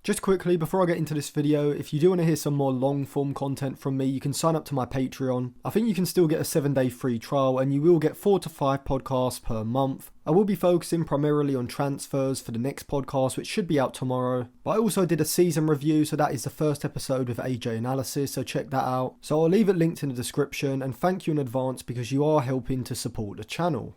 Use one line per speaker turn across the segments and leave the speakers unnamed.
Just quickly, before I get into this video, if you do want to hear some more long form content from me, you can sign up to my Patreon. I think you can still get a 7-day free trial and you will get 4 to 5 podcasts per month. I will be focusing primarily on transfers for the next podcast, which should be out tomorrow. But I also did a season review, so that is the first episode with AJ analysis, so check that out. So I'll leave it linked in the description, and thank you in advance because you are helping to support the channel.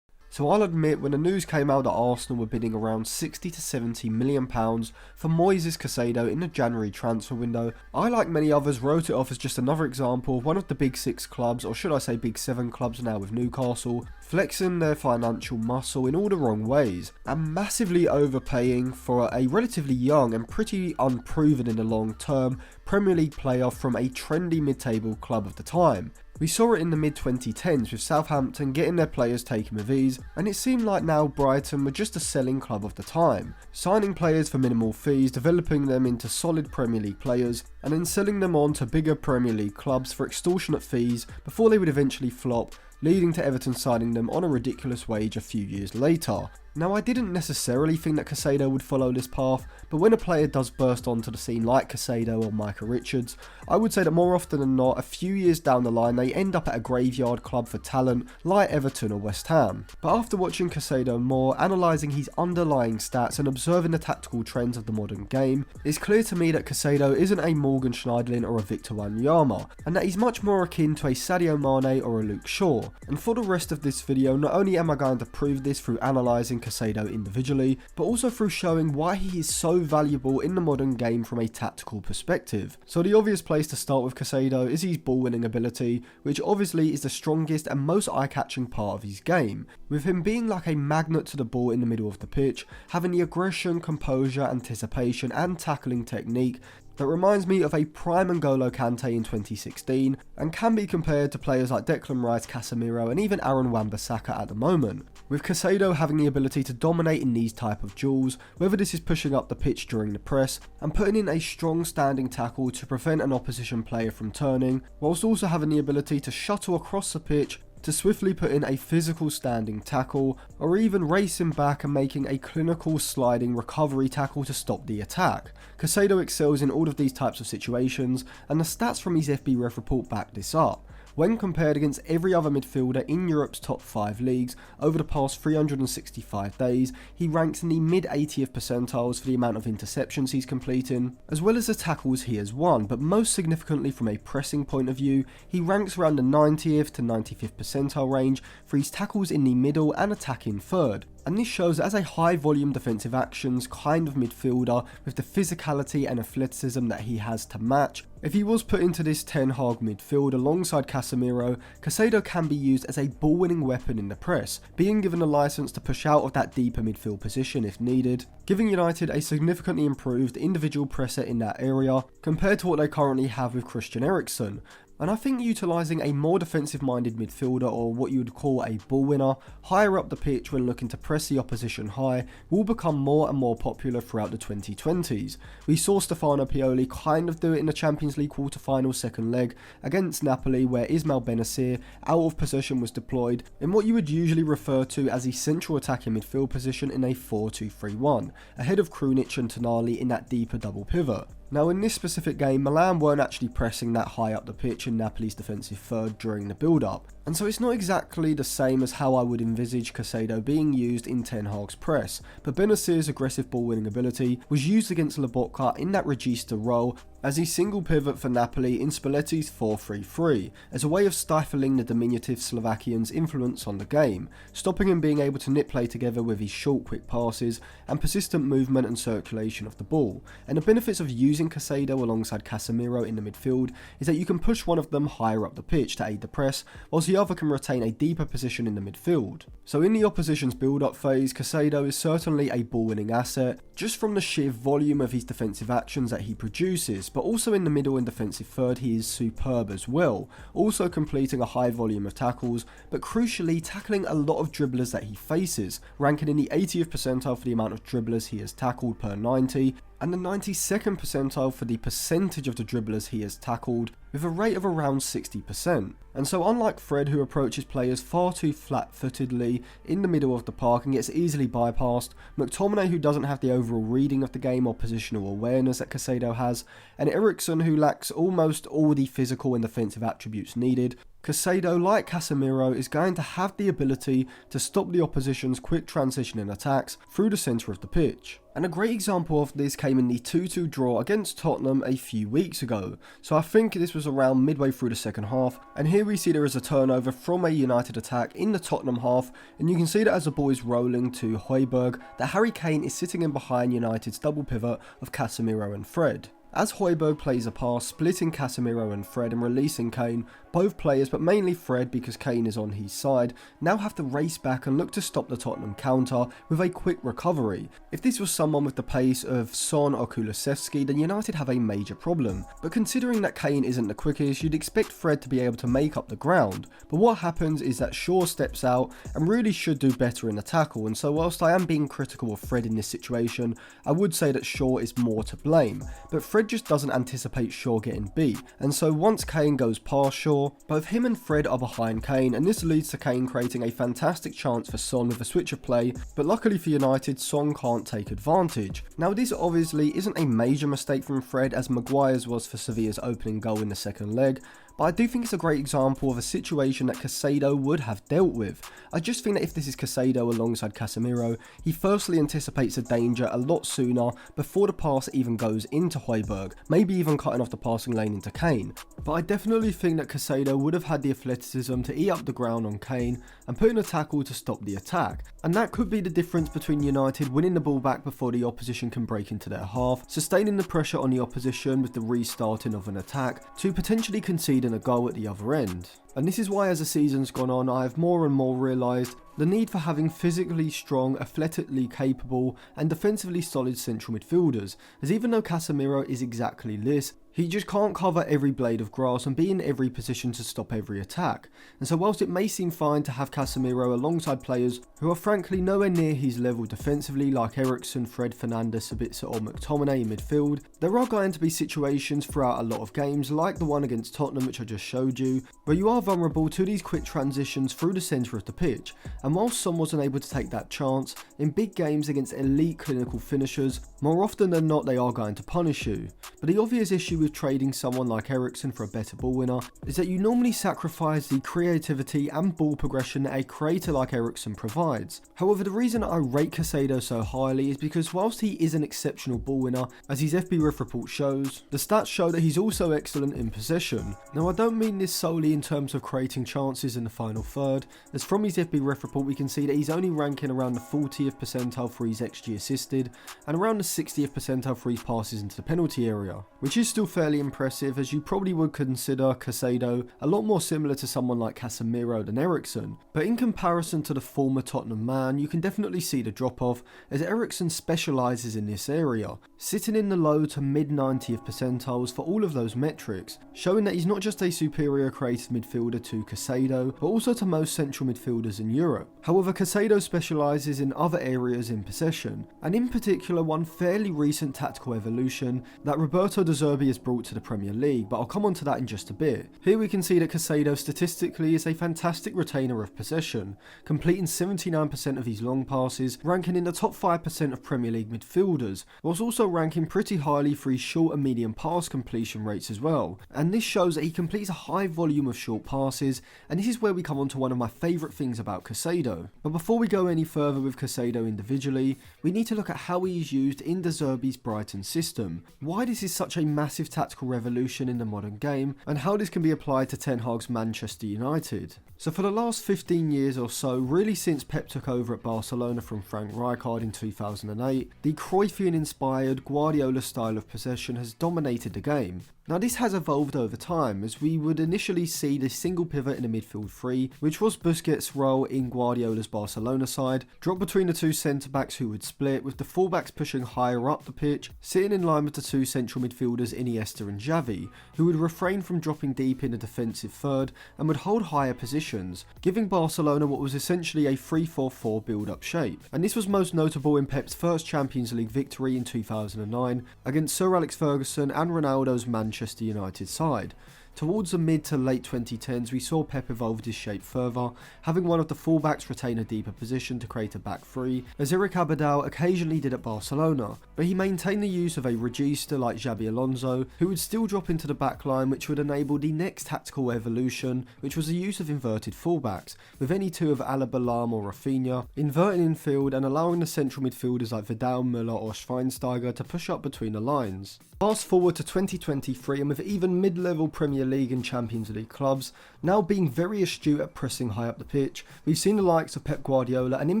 So I'll admit, when the news came out that Arsenal were bidding around £60 to £70 million for Moises Caicedo in the January transfer window, I, like many others, wrote it off as just another example of one of the big 6 clubs, or should I say big 7 clubs now with Newcastle, flexing their financial muscle in all the wrong ways, and massively overpaying for a relatively young and pretty unproven in the long term Premier League player from a trendy mid-table club of the time. We saw it in the mid-2010s with Southampton getting their players taken with ease, and it seemed like now Brighton were just a selling club of the time, signing players for minimal fees, developing them into solid Premier League players, and then selling them on to bigger Premier League clubs for extortionate fees before they would eventually flop, leading to Everton signing them on a ridiculous wage a few years later. Now, I didn't necessarily think that Caicedo would follow this path, but when a player does burst onto the scene like Caicedo or Micah Richards, I would say that more often than not, a few years down the line, they end up at a graveyard club for talent like Everton or West Ham. But after watching Caicedo more, analysing his underlying stats and observing the tactical trends of the modern game, it's clear to me that Caicedo isn't a Morgan Schneiderlin or a Victor Wanyama, and that he's much more akin to a Sadio Mane or a Luke Shaw. And for the rest of this video, not only am I going to prove this through analysing Caicedo individually, but also through showing why he is so valuable in the modern game from a tactical perspective. So the obvious place to start with Caicedo is his ball winning ability, which obviously is the strongest and most eye-catching part of his game, with him being like a magnet to the ball in the middle of the pitch, having the aggression, composure, anticipation and tackling technique that reminds me of a prime N'Golo Kante in 2016, and can be compared to players like Declan Rice, Casemiro and even Aaron Wan-Bissaka at the moment, with Caicedo having the ability to dominate in these type of duels, whether this is pushing up the pitch during the press and putting in a strong standing tackle to prevent an opposition player from turning, whilst also having the ability to shuttle across the pitch to swiftly put in a physical standing tackle, or even racing back and making a clinical sliding recovery tackle to stop the attack. Caicedo excels in all of these types of situations, and the stats from his FBref report back this up. When compared against every other midfielder in Europe's top 5 leagues over the past 365 days, he ranks in the mid-80th percentiles for the amount of interceptions he's completing, as well as the tackles he has won, but most significantly from a pressing point of view, he ranks around the 90th to 95th percentile range for his tackles in the middle and attacking third. And this shows that as a high volume defensive actions kind of midfielder with the physicality and athleticism that he has to match, if he was put into this Ten Hag midfield alongside Casemiro, Caicedo can be used as a ball winning weapon in the press, being given a license to push out of that deeper midfield position if needed, giving United a significantly improved individual presser in that area compared to what they currently have with Christian Eriksen. And I think utilising a more defensive minded midfielder, or what you would call a ball winner, higher up the pitch when looking to press the opposition high will become more and more popular throughout the 2020s. We saw Stefano Pioli kind of do it in the Champions League quarter-final second leg against Napoli, where Ismail Bennacer out of possession was deployed in what you would usually refer to as a central attacking midfield position in a 4-2-3-1, ahead of Krunic and Tonali in that deeper double pivot. Now, in this specific game, Milan weren't actually pressing that high up the pitch in Napoli's defensive third during the build-up, and so it's not exactly the same as how I would envisage Caicedo being used in Ten Hag's press, but Benacer's aggressive ball-winning ability was used against Lobotka in that regista role as he single pivot for Napoli in Spalletti's 4-3-3, as a way of stifling the diminutive Slovakian's influence on the game, stopping him being able to knit play together with his short quick passes and persistent movement and circulation of the ball. And the benefits of using Caicedo alongside Casemiro in the midfield is that you can push one of them higher up the pitch to aid the press, whilst the other can retain a deeper position in the midfield. So in the opposition's build-up phase, Caicedo is certainly a ball-winning asset, just from the sheer volume of his defensive actions that he produces, but also in the middle and defensive third he is superb as well, also completing a high volume of tackles, but crucially tackling a lot of dribblers that he faces, ranking in the 80th percentile for the amount of dribblers he has tackled per 90, and the 92nd percentile for the percentage of the dribblers he has tackled, with a rate of around 60%. And so unlike Fred, who approaches players far too flat-footedly in the middle of the park and gets easily bypassed, McTominay, who doesn't have the overall reading of the game or positional awareness that Caicedo has, and Eriksen, who lacks almost all the physical and defensive attributes needed, Caicedo, like Casemiro, is going to have the ability to stop the opposition's quick transition in attacks through the centre of the pitch. And a great example of this came in the 2-2 draw against Tottenham a few weeks ago. So I think this was around midway through the second half, and here we see there is a turnover from a United attack in the Tottenham half, and you can see that as the ball is rolling to Højbjerg, that Harry Kane is sitting in behind United's double pivot of Casemiro and Fred. As Højbjerg plays a pass, splitting Casemiro and Fred and releasing Kane, both players, but mainly Fred because Kane is on his side, now have to race back and look to stop the Tottenham counter with a quick recovery. If this was someone with the pace of Son or Kulusevski, then United have a major problem. But considering that Kane isn't the quickest, you'd expect Fred to be able to make up the ground. But what happens is that Shaw steps out and really should do better in the tackle, and so whilst I am being critical of Fred in this situation, I would say that Shaw is more to blame. But Fred just doesn't anticipate Shaw getting beat, and so once Kane goes past Shaw, both him and Fred are behind Kane, and this leads to Kane creating a fantastic chance for Son with a switch of play, but luckily for United, Son can't take advantage. Now this obviously isn't a major mistake from Fred, as Maguire's was for Sevilla's opening goal in the second leg, but I do think it's a great example of a situation that Caicedo would have dealt with. I just think that if this is Caicedo alongside Casemiro, he firstly anticipates a danger a lot sooner before the pass even goes into Højbjerg, maybe even cutting off the passing lane into Kane. But I definitely think that Caicedo would have had the athleticism to eat up the ground on Kane and put in a tackle to stop the attack. And that could be the difference between United winning the ball back before the opposition can break into their half, sustaining the pressure on the opposition with the restarting of an attack, to potentially conceding a goal at the other end. And this is why as the season's gone on, I have more and more realised the need for having physically strong, athletically capable and defensively solid central midfielders, as even though Casemiro is exactly this, he just can't cover every blade of grass and be in every position to stop every attack. And so whilst it may seem fine to have Casemiro alongside players who are frankly nowhere near his level defensively, like Eriksen, Fred, Fernandes, Sabitzer or McTominay in midfield, there are going to be situations throughout a lot of games, like the one against Tottenham which I just showed you, where you are vulnerable to these quick transitions through the centre of the pitch. And whilst Son wasn't able to take that chance, in big games against elite clinical finishers, more often than not they are going to punish you. But the obvious issue with trading someone like Eriksen for a better ball winner is that you normally sacrifice the creativity and ball progression that a creator like Eriksen provides. However, the reason I rate Caicedo so highly is because whilst he is an exceptional ball winner, as his FBref report shows, the stats show that he's also excellent in possession. Now I don't mean this solely in terms of creating chances in the final third, as from his FBref report we can see that he's only ranking around the 40th percentile for his XG assisted and around the 60th percentile for his passes into the penalty area, which is still fairly impressive, as you probably would consider Caicedo a lot more similar to someone like Casemiro than Eriksen. But in comparison to the former Tottenham man, you can definitely see the drop off, as Eriksen specialises in this area, sitting in the low to mid 90th percentiles for all of those metrics, showing that he's not just a superior creative midfielder to Caicedo, but also to most central midfielders in Europe. However, Caicedo specialises in other areas in possession, and in particular one fairly recent tactical evolution that Roberto De Zerbi has brought to the Premier League, but I'll come on to that in just a bit. Here we can see that Caicedo statistically is a fantastic retainer of possession, completing 79% of his long passes, ranking in the top 5% of Premier League midfielders, whilst also ranking pretty highly for his short and medium pass completion rates as well. And this shows that he completes a high volume of short passes, and this is where we come on to one of my favourite things about Caicedo. But before we go any further with Caicedo individually, we need to look at how he is used in De Zerbi's Brighton system, why this is such a massive tactical revolution in the modern game, and how this can be applied to Ten Hag's Manchester United. So for the last 15 years or so, really since Pep took over at Barcelona from Frank Rijkaard in 2008, the Cruyffian-inspired Guardiola style of possession has dominated the game. Now this has evolved over time, as we would initially see this single pivot in a midfield three, which was Busquets' role in Guardiola's Barcelona side, drop between the two centre-backs who would split, with the full-backs pushing higher up the pitch, sitting in line with the two central midfielders Iniesta and Xavi, who would refrain from dropping deep in a defensive third and would hold higher positions, giving Barcelona what was essentially a 3-4-4 build-up shape. And this was most notable in Pep's first Champions League victory in 2009 against Sir Alex Ferguson and Ronaldo's Manchester United side. Towards the mid to late 2010s, we saw Pep evolve his shape further, having one of the fullbacks retain a deeper position to create a back three, as Eric Abidal occasionally did at Barcelona, but he maintained the use of a regista like Xabi Alonso, who would still drop into the back line, which would enable the next tactical evolution, which was the use of inverted fullbacks, with any two of Alaba, Lahm or Rafinha inverting in field and allowing the central midfielders like Vidal, Müller or Schweinsteiger to push up between the lines. Fast forward to 2023, and with even mid-level Premier League and Champions League clubs now being very astute at pressing high up the pitch, we've seen the likes of Pep Guardiola and in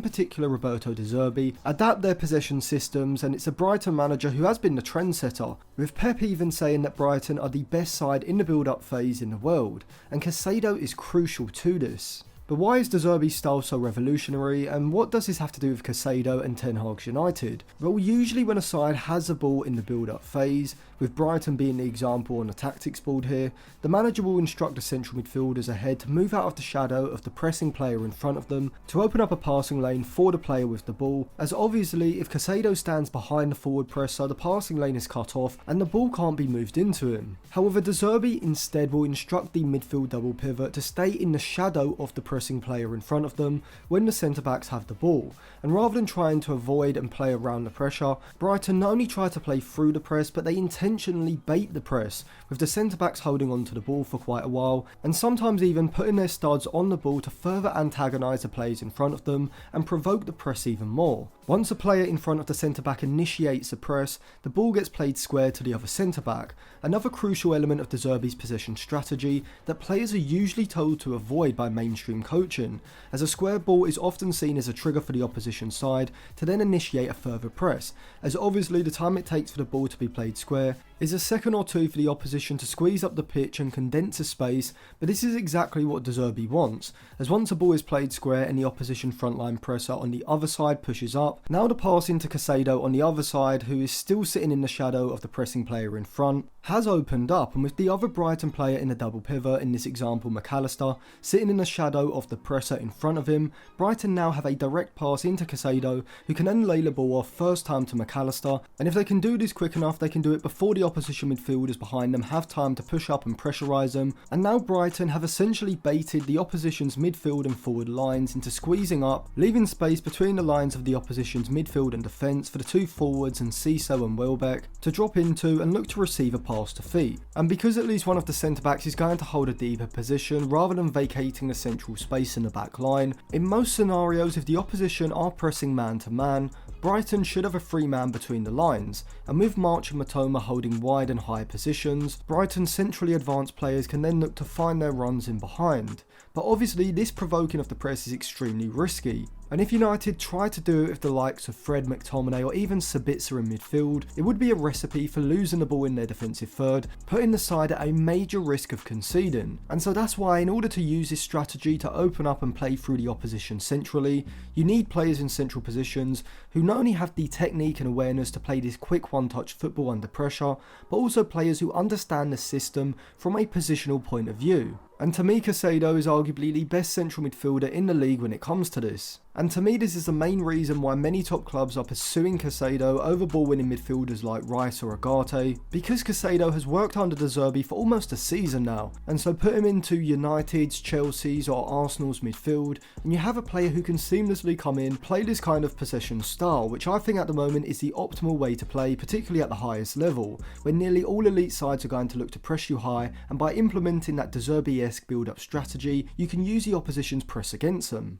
particular Roberto De Zerbi adapt their possession systems, and it's a Brighton manager who has been the trendsetter, with Pep even saying that Brighton are the best side in the build-up phase in the world, and Caicedo is crucial to this. But why is De Zerbi's style so revolutionary, and what does this have to do with Caicedo and Ten Hag's United? Well, usually when a side has the ball in the build-up phase, with Brighton being the example on the tactics board here, the manager will instruct the central midfielders ahead to move out of the shadow of the pressing player in front of them to open up a passing lane for the player with the ball, as obviously if Caicedo stands behind the forward presser, the passing lane is cut off and the ball can't be moved into him. However, De Zerbi instead will instruct the midfield double pivot to stay in the shadow of the pressing player in front of them when the centre-backs have the ball, and rather than trying to avoid and play around the pressure, Brighton not only try to play through the press, but they intentionally bait the press, with the centre-backs holding on to the ball for quite a while, and sometimes even putting their studs on the ball to further antagonise the players in front of them and provoke the press even more. Once a player in front of the centre-back initiates the press, the ball gets played square to the other centre-back, another crucial element of De Zerbi's possession strategy that players are usually told to avoid by mainstream coaching, as a square ball is often seen as a trigger for the opposition side to then initiate a further press, as obviously the time it takes for the ball to be played square is a second or two for the opposition to squeeze up the pitch and condense the space, but this is exactly what De Zerbi wants, as once a ball is played square and the opposition frontline presser on the other side pushes up, now the pass into Caicedo on the other side, who is still sitting in the shadow of the pressing player in front, has opened up, and with the other Brighton player in the double pivot, in this example McAllister, sitting in the shadow of the presser in front of him, Brighton now have a direct pass into Caicedo, who can then lay the ball off first time to McAllister, and if they can do this quick enough, they can do it before the opposition midfielders behind them have time to push up and pressurise them, and now Brighton have essentially baited the opposition's midfield and forward lines into squeezing up, leaving space between the lines of the opposition's midfield and defence for the two forwards and Caicedo and Welbeck to drop into and look to receive a pass to feet. And because at least one of the centre-backs is going to hold a deeper position rather than vacating the central space in the back line, in most scenarios if the opposition are pressing man to man, Brighton should have a free man between the lines, and with March and Matoma holding wide and high positions, Brighton's centrally advanced players can then look to find their runs in behind. But obviously this provoking of the press is extremely risky, and if United try to do it with the likes of Fred, McTominay or even Sabitzer in midfield, it would be a recipe for losing the ball in their defensive third, putting the side at a major risk of conceding. And so that's why in order to use this strategy to open up and play through the opposition centrally, you need players in central positions who not only have the technique and awareness to play this quick one-touch football under pressure, but also players who understand the system from a positional point of view. And to me, Caicedo is arguably the best central midfielder in the league when it comes to this. And to me, this is the main reason why many top clubs are pursuing Caicedo over ball-winning midfielders like Rice or Agate, because Caicedo has worked under De Zerbi for almost a season now, and so put him into United's, Chelsea's or Arsenal's midfield, and you have a player who can seamlessly come in, play this kind of possession style, which I think at the moment is the optimal way to play, particularly at the highest level, when nearly all elite sides are going to look to press you high, and by implementing that De Zerbi-esque build-up strategy, you can use the opposition's press against them.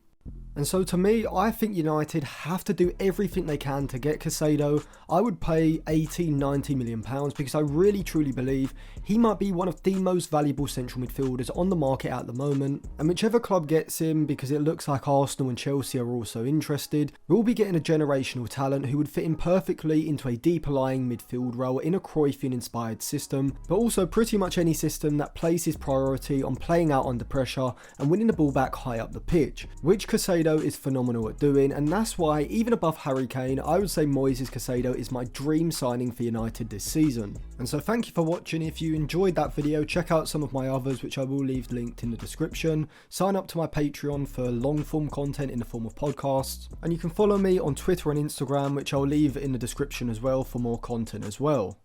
And so to me, I think United have to do everything they can to get Caicedo. I would pay 80-90 million pounds because I really truly believe he might be one of the most valuable central midfielders on the market at the moment. And whichever club gets him, because it looks like Arsenal and Chelsea are also interested, we'll be getting a generational talent who would fit in perfectly into a deeper lying midfield role in a Cruyffian inspired system, but also pretty much any system that places priority on playing out under pressure and winning the ball back high up the pitch, which Caicedo is phenomenal at doing, and that's why, even above Harry Kane, I would say Moises Caicedo is my dream signing for United this season. And so thank you for watching. If you enjoyed that video, check out some of my others, which I will leave linked in the description. Sign up to my Patreon for long form content in the form of podcasts, and you can follow me on Twitter and Instagram, which I'll leave in the description as well for more content as well.